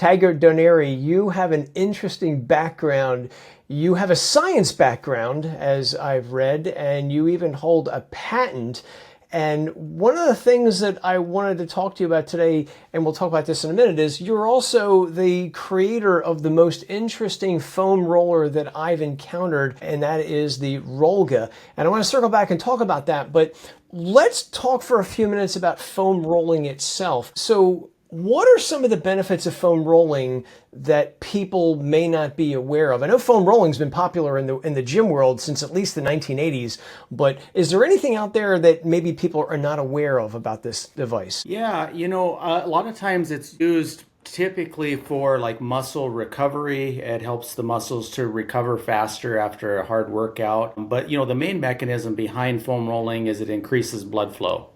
Taggart Downare, you have an interesting background. You have a science background, as I've read, and you even hold a patent. And one of the things that I wanted to talk to you about today, and we'll talk about this in a minute, is you're also the creator of the most interesting foam roller that I've encountered, and that is the Rollga. And I want to circle back and talk about that, but let's talk for a few minutes about foam rolling itself. So what are some of the benefits of foam rolling that people may not be aware of? I know foam rolling's been popular in the gym world since at least the 1980s, but is there anything out there that maybe people are not aware of about this device? Yeah, a lot of times it's used typically for like muscle recovery. It helps the muscles to recover faster after a hard workout. But, the main mechanism behind foam rolling is it increases blood flow.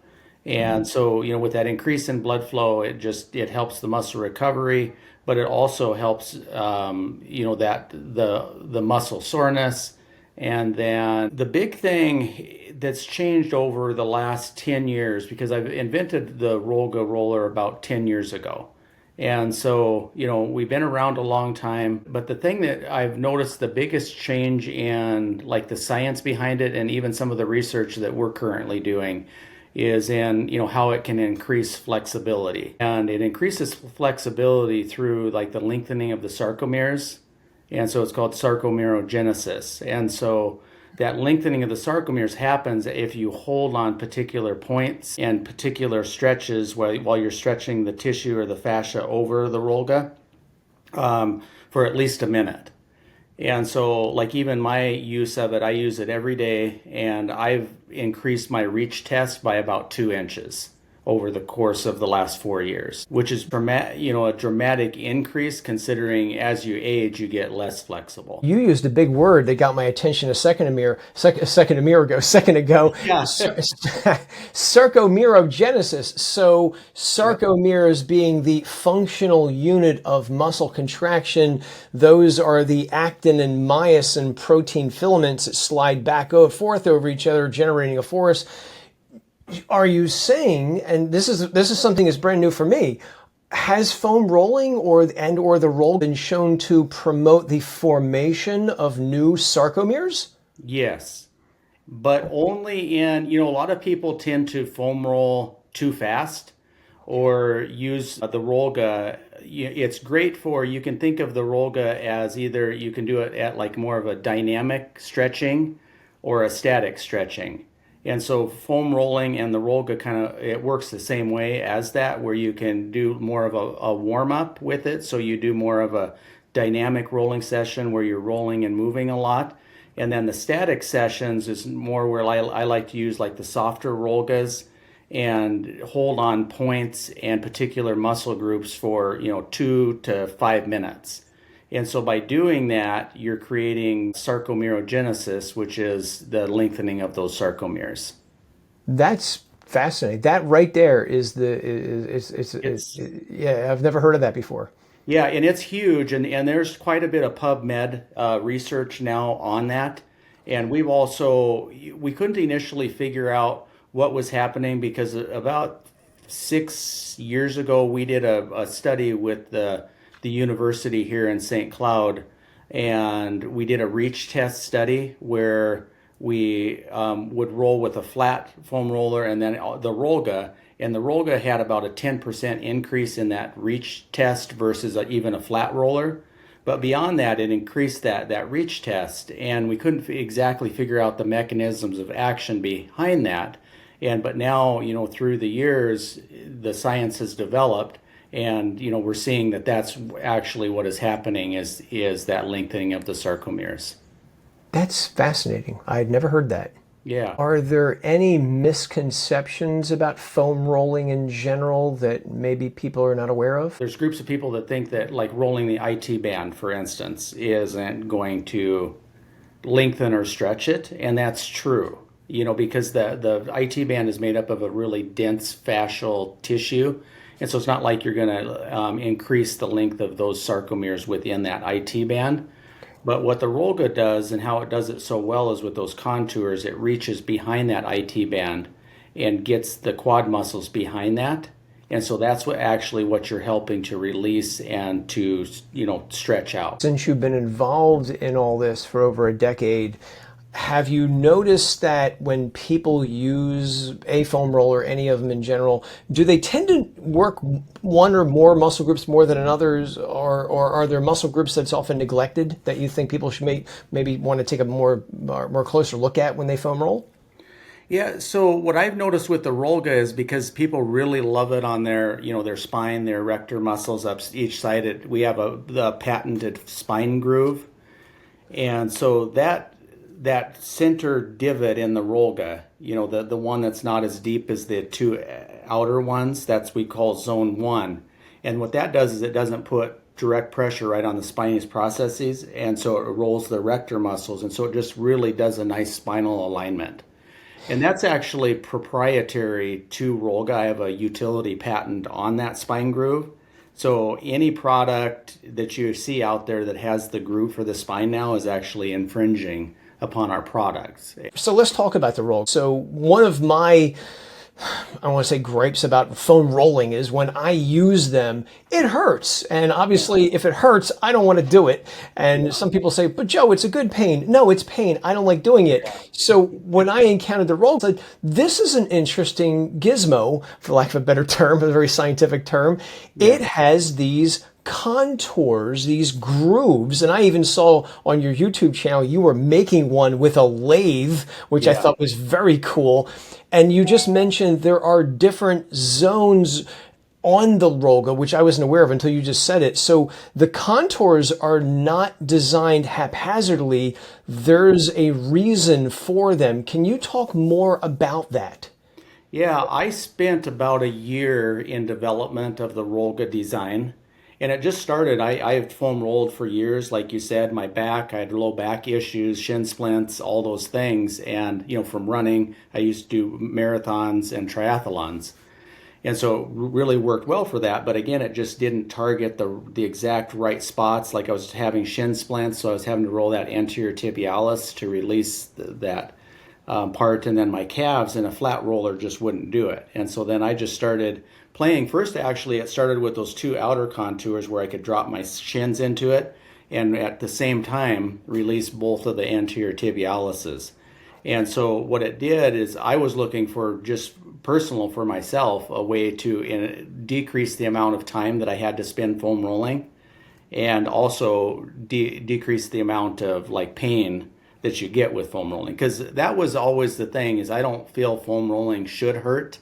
And so, with that increase in blood flow, it helps the muscle recovery, but it also helps, that the muscle soreness. And then the big thing that's changed over the last 10 years, because I've invented the Rollga roller about 10 years ago. And so, we've been around a long time, but the thing that I've noticed the biggest change in like the science behind it and even some of the research that we're currently doing is in how it can increase flexibility. And it increases flexibility through like the lengthening of the sarcomeres. And so it's called sarcomerogenesis. And so that lengthening of the sarcomeres happens if you hold on particular points and particular stretches while you're stretching the tissue or the fascia over the Rollga for at least a minute. And so like even my use of it, I use it every day, and I've increased my reach test by about 2 inches over the course of the last 4 years, which is a dramatic increase considering as you age, you get less flexible. You used a big word that got my attention a second ago. Yeah. Sarcomerogenesis. So sarcomeres being the functional unit of muscle contraction, those are the actin and myosin protein filaments that slide back and forth over each other, generating a force. Are you saying, and this is something that's brand new for me, has foam rolling or the roll been shown to promote the formation of new sarcomeres? Yes, but only in, a lot of people tend to foam roll too fast or use the Rollga. It's great you can think of the Rollga as either you can do it at like more of a dynamic stretching or a static stretching. And so foam rolling and the Rollga it works the same way as that, where you can do more of a warm up with it. So you do more of a dynamic rolling session where you're rolling and moving a lot. And then the static sessions is more where I like to use like the softer Rollgas and hold on points and particular muscle groups for, 2 to 5 minutes. And so by doing that, you're creating sarcomerogenesis, which is the lengthening of those sarcomeres. That's fascinating. That right there is yeah, I've never heard of that before. Yeah, and it's huge, and there's quite a bit of PubMed research now on that. And we couldn't initially figure out what was happening because about 6 years ago, we did a study with the university here in St. Cloud, and we did a reach test study where we would roll with a flat foam roller and then the Rollga, and the Rollga had about a 10% increase in that reach test versus even a flat roller. But beyond that, it increased that reach test, and we couldn't exactly figure out the mechanisms of action behind that. But now, through the years, the science has developed. And, we're seeing that that's actually what is happening is that lengthening of the sarcomeres. That's fascinating. I'd never heard that. Yeah. Are there any misconceptions about foam rolling in general that maybe people are not aware of? There's groups of people that think that like rolling the IT band, for instance, isn't going to lengthen or stretch it. And that's true, because the IT band is made up of a really dense fascial tissue. And so it's not like you're going to increase the length of those sarcomeres within that IT band. But what the Rollga does and how it does it so well is with those contours, it reaches behind that IT band and gets the quad muscles behind that. And so that's what you're helping to release and to, stretch out. Since you've been involved in all this for over a decade, have you noticed that when people use a foam roller, any of them in general, do they tend to work one or more muscle groups more than others, or are there muscle groups that's often neglected that you think people should maybe want to take a more closer look at when they foam roll? Yeah, so what I've noticed with the Rollga is because people really love it on their spine, their erector muscles up each side. We have the patented spine groove, and so that center divot in the Rollga, the one that's not as deep as the two outer ones, that's we call zone 1. And what that does is it doesn't put direct pressure right on the spinous processes, and so it rolls the erector muscles, and so it just really does a nice spinal alignment. And that's actually proprietary to Rollga. I have a utility patent on that spine groove. So any product that you see out there that has the groove for the spine now is actually infringing upon our products. So let's talk about the roll. So one of my, I want to say, gripes about foam rolling is when I use them, it hurts. And obviously, if it hurts, I don't want to do it. And some people say, but Joe, it's a good pain. No, it's pain. I don't like doing it. So when I encountered the roll, I said, this is an interesting gizmo, for lack of a better term, a very scientific term. It has these contours, these grooves, and I even saw on your YouTube channel you were making one with a lathe, which I thought was very cool. And you just mentioned there are different zones on the Rollga, which I wasn't aware of until you just said it. So the contours are not designed haphazardly. There's a reason for them. Can you talk more about that? Yeah, I spent about a year in development of the Rollga design. And it just started. I've foam rolled for years, like you said. My back, I had low back issues, shin splints, all those things. And from running, I used to do marathons and triathlons, and so it really worked well for that. But again, it just didn't target the exact right spots. Like I was having shin splints, so I was having to roll that anterior tibialis to release that part, and then my calves, and a flat roller just wouldn't do it. And so then I just started playing. First, actually, it started with those two outer contours where I could drop my shins into it and at the same time release both of the anterior tibialises. And so what it did is I was looking for, just personal for myself, a way to decrease the amount of time that I had to spend foam rolling, and also decrease the amount of pain that you get with foam rolling. Because that was always the thing, is I don't feel foam rolling should hurt.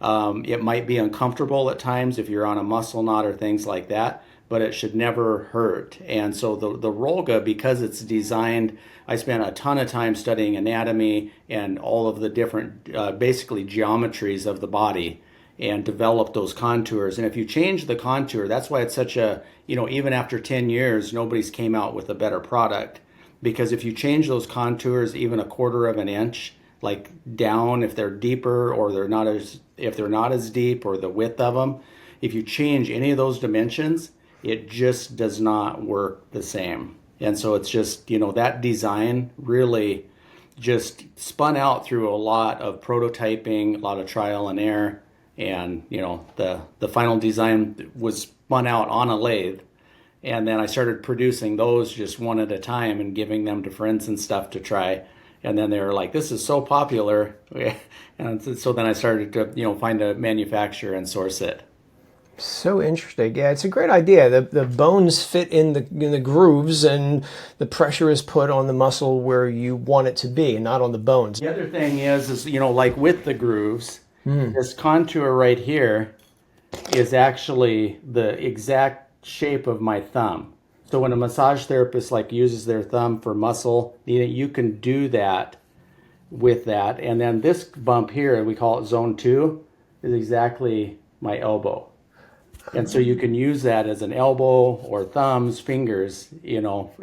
It might be uncomfortable at times if you're on a muscle knot or things like that, but it should never hurt. And so the Rollga, because it's designed, I spent a ton of time studying anatomy and all of the different, basically geometries of the body, and developed those contours. And if you change the contour, that's why it's such a, even after 10 years, nobody's came out with a better product. Because if you change those contours even a quarter of an inch, like down, if they're deeper, or if they're not as deep, or the width of them, if you change any of those dimensions, it just does not work the same. And so it's just, that design really just spun out through a lot of prototyping, a lot of trial and error, and the final design was spun out on a lathe. And then I started producing those just one at a time and giving them to friends and stuff to try. And then they were like, this is so popular. And so then I started to, find a manufacturer and source it. So interesting. Yeah, it's a great idea. The bones fit in the grooves, and the pressure is put on the muscle where you want it to be, and not on the bones. The other thing is like with the grooves, this contour right here is actually the exact shape of my thumb. So when a massage therapist uses their thumb for muscle, you can do that with that. And then this bump here, we call it zone 2, is exactly my elbow. And so you can use that as an elbow or thumbs, fingers,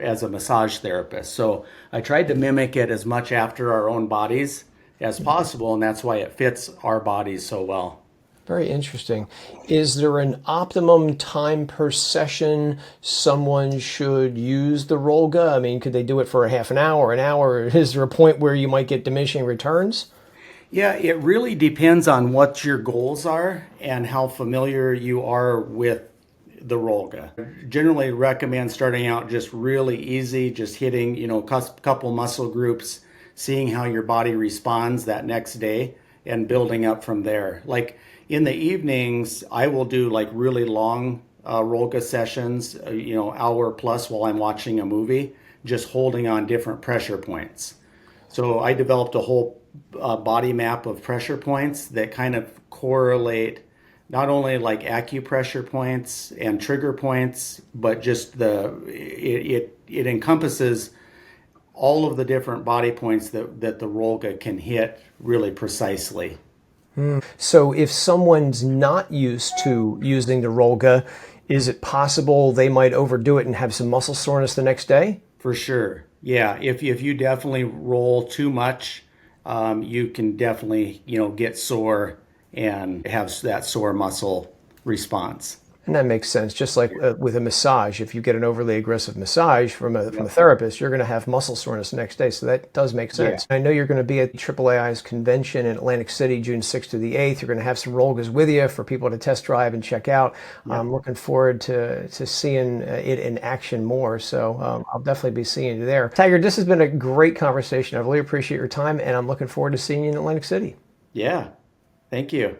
as a massage therapist. So I tried to mimic it as much after our own bodies as possible, and that's why it fits our bodies so well. Very interesting. Is there an optimum time per session someone should use the Rollga? I mean, could they do it for a half an hour, an hour? Is there a point where you might get diminishing returns? Yeah, it really depends on what your goals are and how familiar you are with the Rollga. Generally recommend starting out just really easy, just hitting, couple muscle groups, seeing how your body responds that next day and building up from there. Like in the evenings, I will do like really long Rollga sessions, hour plus while I'm watching a movie, just holding on different pressure points. So I developed a whole body map of pressure points that kind of correlate not only like acupressure points and trigger points, but just it encompasses all of the different body points that the Rollga can hit really precisely. So if someone's not used to using the Rollga, is it possible they might overdo it and have some muscle soreness the next day? For sure. Yeah, if you definitely roll too much, you can definitely, get sore and have that sore muscle response. And that makes sense. Just like with a massage, if you get an overly aggressive massage from a Yep. therapist, you're going to have muscle soreness the next day. So that does make Yeah. sense. I know you're going to be at AAAI's convention in Atlantic City, June 6th to the 8th. You're going to have some Rollgas with you for people to test drive and check out. Yep. I'm looking forward to seeing it in action more. So I'll definitely be seeing you there. Taggart, this has been a great conversation. I really appreciate your time, and I'm looking forward to seeing you in Atlantic City. Yeah. Thank you.